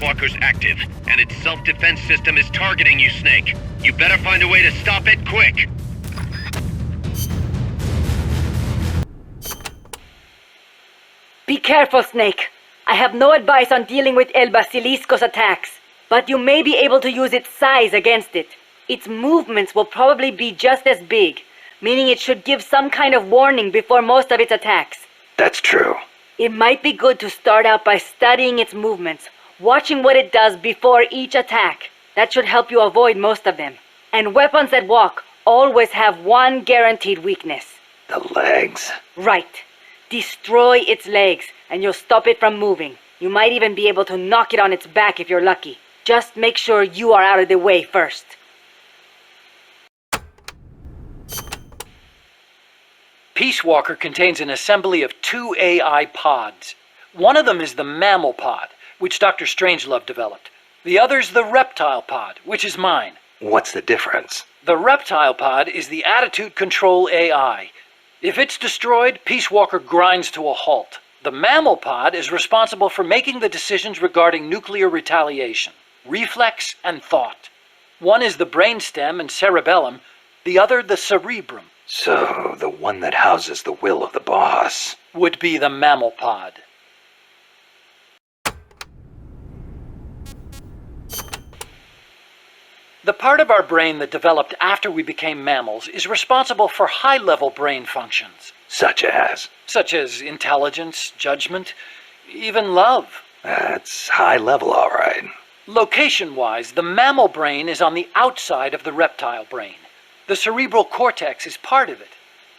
Walker's active, and its self-defense system is targeting you, Snake. You better find a way to stop it quick! Be careful, Snake. I have no advice on dealing with El Basilisco's attacks, but you may be able to use its size against it. Its movements will probably be just as big, meaning it should give some kind of warning before most of its attacks. That's true. It might be good to start out by studying its movements, watching what it does before each attack. That should help you avoid most of them. And weapons that walk always have one guaranteed weakness. The legs. Right. Destroy its legs, and you'll stop it from moving. You might even be able to knock it on its back if you're lucky. Just make sure you are out of the way first. Peace Walker contains an assembly of 2 AI pods. One of them is the Mammal Pod, which Dr. Strangelove developed. The other's the Reptile Pod, which is mine. What's the difference? The Reptile Pod is the Attitude Control AI. If it's destroyed, Peace Walker grinds to a halt. The Mammal Pod is responsible for making the decisions regarding nuclear retaliation, reflex, and thought. One is the brainstem and cerebellum, the other the cerebrum. So, the one that houses the will of the boss would be the Mammal Pod. The part of our brain that developed after we became mammals is responsible for high-level brain functions. Such as intelligence, judgment, even love. That's high level, all right. Location-wise, the mammal brain is on the outside of the reptile brain. The cerebral cortex is part of it.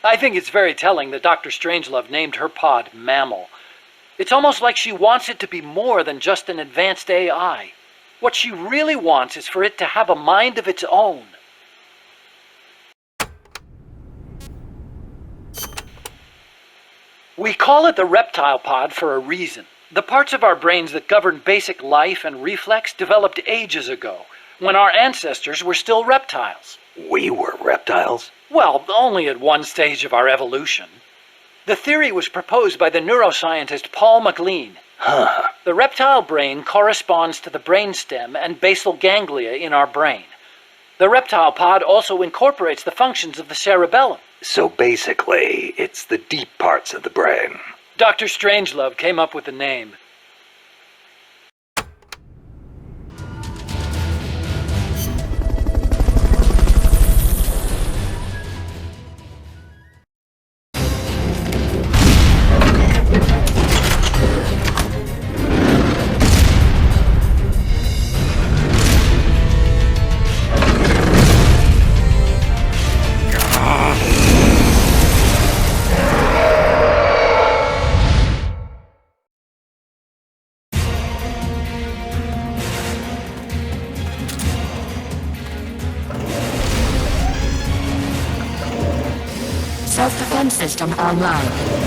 I think it's very telling that Dr. Strangelove named her pod Mammal. It's almost like she wants it to be more than just an advanced AI. What she really wants is for it to have a mind of its own. We call it the reptile pod for a reason. The parts of our brains that govern basic life and reflex developed ages ago, when our ancestors were still reptiles. We were reptiles? Well, only at one stage of our evolution. The theory was proposed by the neuroscientist Paul MacLean. Huh. The reptile brain corresponds to the brainstem and basal ganglia in our brain. The reptile pod also incorporates the functions of the cerebellum. So basically, it's the deep parts of the brain. Dr. Strangelove came up with the name. Self-defense system online.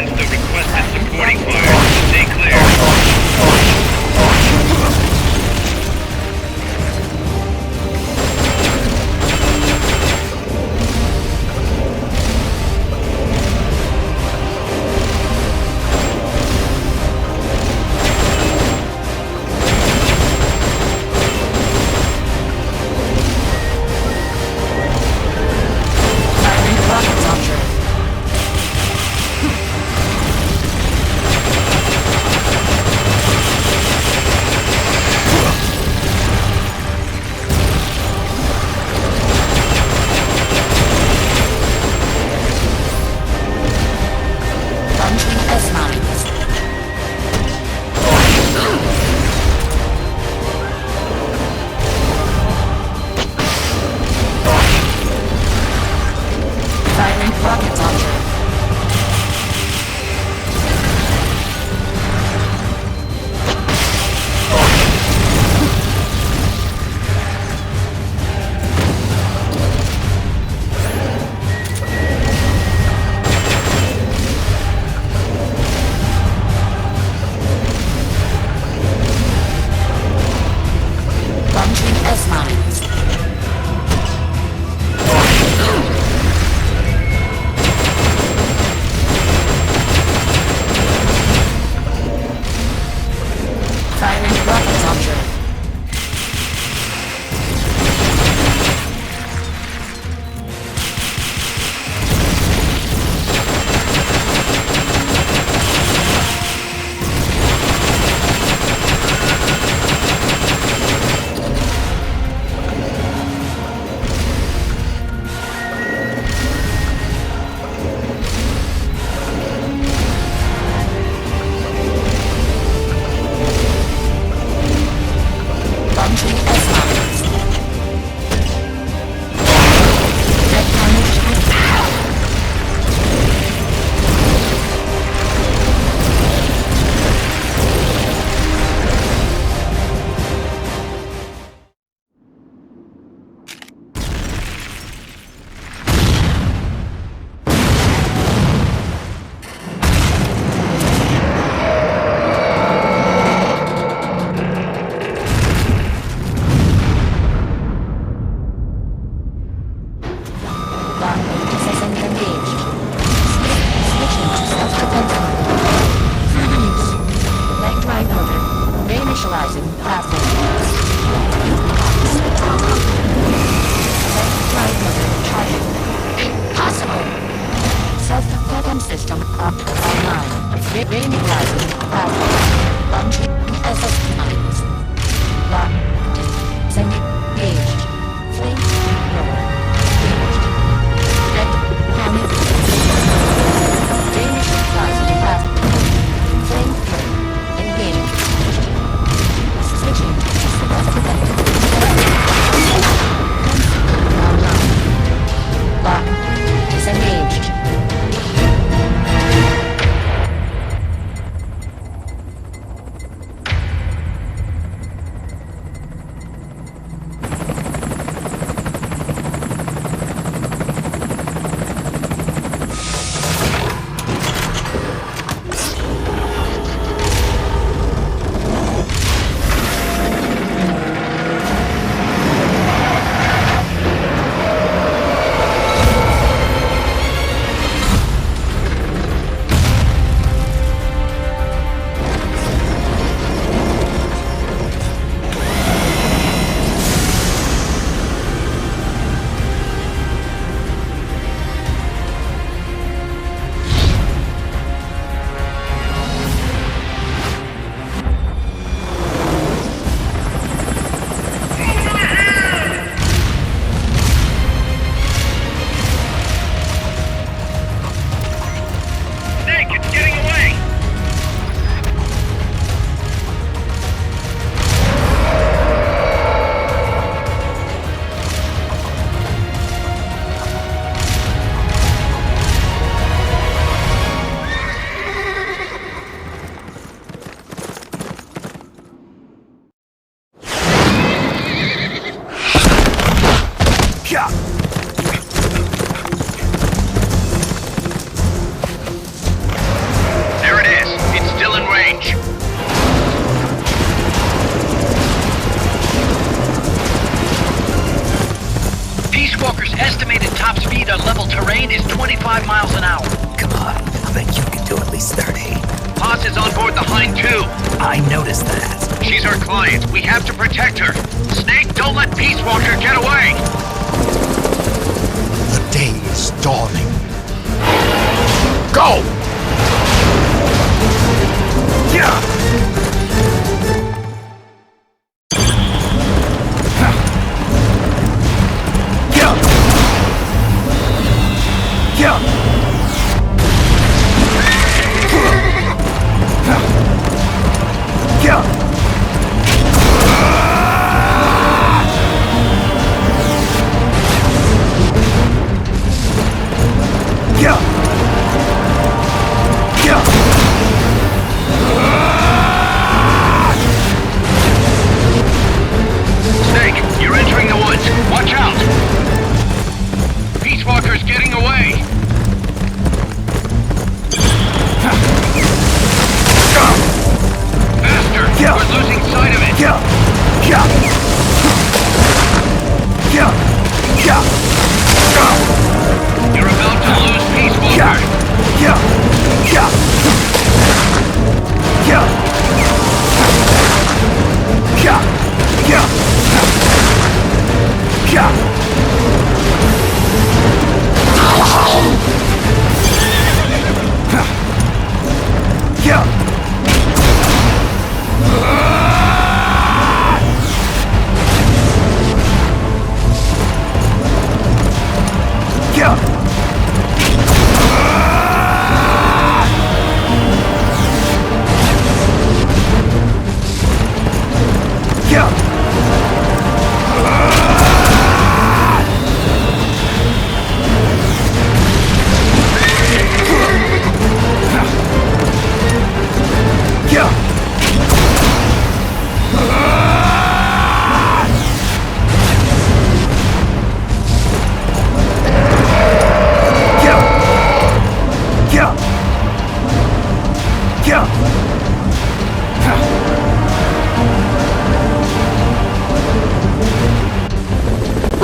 against the requested supporting fire. Stay clear. Firing rocket launcher. Launching S-mines. Firing rocket launcher. Launching S-mines. Firing rocket launcher. Launching S-mines. System engaged. Switching to self-defense mode. Use. Leg drive motor. Reinitializing platform. Leg drive motor charging. Impossible. Self-defense system up online. Reinitializing platform. Launching SST mines. Lock. Disengaged. Flame thrower. Engaged. Red panic. Reinitializing platform. Flame thrower. Engaged. Switching to self-defense. Online. Lock. Disengaged. 25 miles an hour. Come on, I bet you can do at least 30. Paz is on board the Hind too. I noticed that. She's our client. We have to protect her. Snake, don't let Peace Walker get away! The day is dawning. Go! Yeah! Snake, you're entering the woods. Watch out! Peace Walker's getting away! Faster! We're losing sight of it! You're about to lose Peace Walker!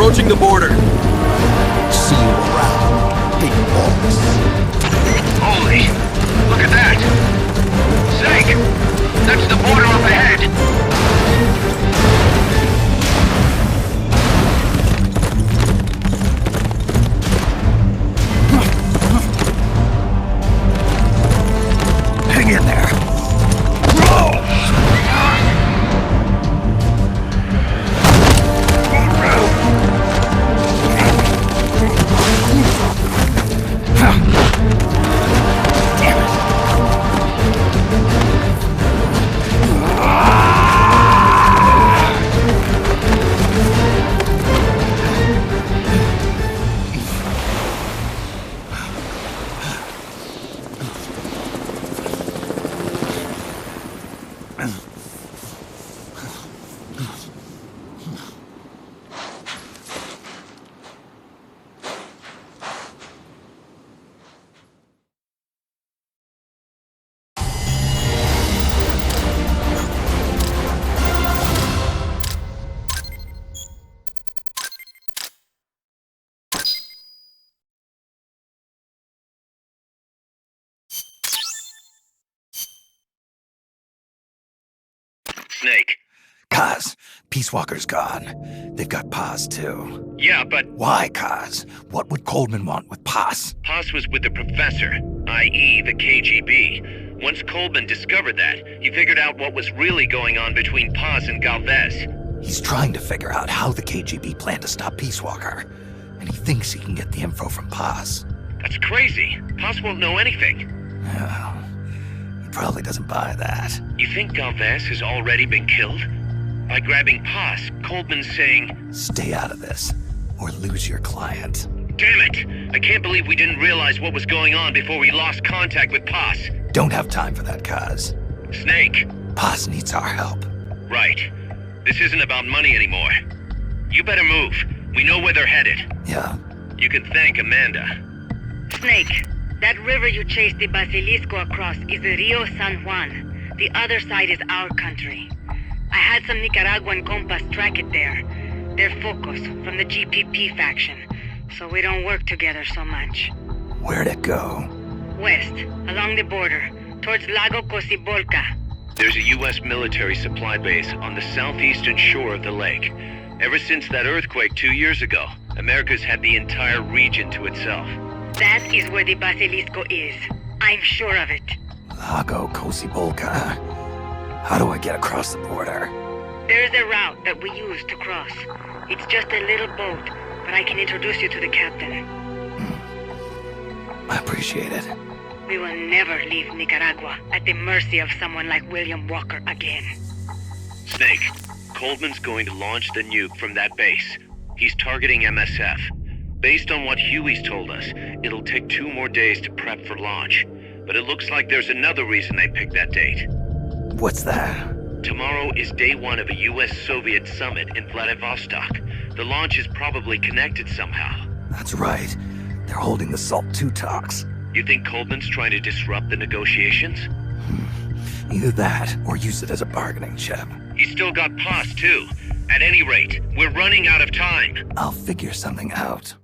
Approaching the border. See you around, big boss. Holy! Look at that! Snake! That's the border up ahead! Hang in there. Snake. Kaz, Peace Walker's gone. They've got Paz too. Yeah, but Why, Kaz? What would Coleman want with Paz? Paz was with the Professor, i.e. the KGB. Once Coleman discovered that, he figured out what was really going on between Paz and Galvez. He's trying to figure out how the KGB plan to stop Peace Walker. And he thinks he can get the info from Paz. That's crazy. Paz won't know anything. Well, he probably doesn't buy that. You think Galvez has already been killed? By grabbing Paz, Coleman's saying, Stay out of this, or lose your client. damn it! I can't believe we didn't realize what was going on before we lost contact with Paz. Don't have time for that, Kaz. Snake. Paz needs our help. Right. This isn't about money anymore. You better move. We know where they're headed. Yeah. You can thank Amanda. Snake, that river you chased the Basilisco across is the Rio San Juan. The other side is our country. I had some Nicaraguan compas track it there. They're Focos, from the GPP faction, so we don't work together so much. Where'd it go? West, along the border, towards Lago Cocibolca. There's a U.S. military supply base on the southeastern shore of the lake. Ever since that earthquake 2 years ago, America's had the entire region to itself. That is where the Basilisco is. I'm sure of it. Lago Cocibolca. How do I get across the border? There's a route that we use to cross. It's just a little boat, but I can introduce you to the captain. I appreciate it. We will never leave Nicaragua at the mercy of someone like William Walker again. Snake, Coldman's going to launch the nuke from that base. He's targeting MSF. Based on what Huey's told us, it'll take 2 more days to prep for launch. But it looks like there's another reason they picked that date. What's that? Tomorrow is day 1 of a US-Soviet summit in Vladivostok. The launch is probably connected somehow. That's right. They're holding the SALT II talks. You think Coldman's trying to disrupt the negotiations? Either that, or use it as a bargaining chip. He's still got Paz, too. At any rate, we're running out of time. I'll figure something out.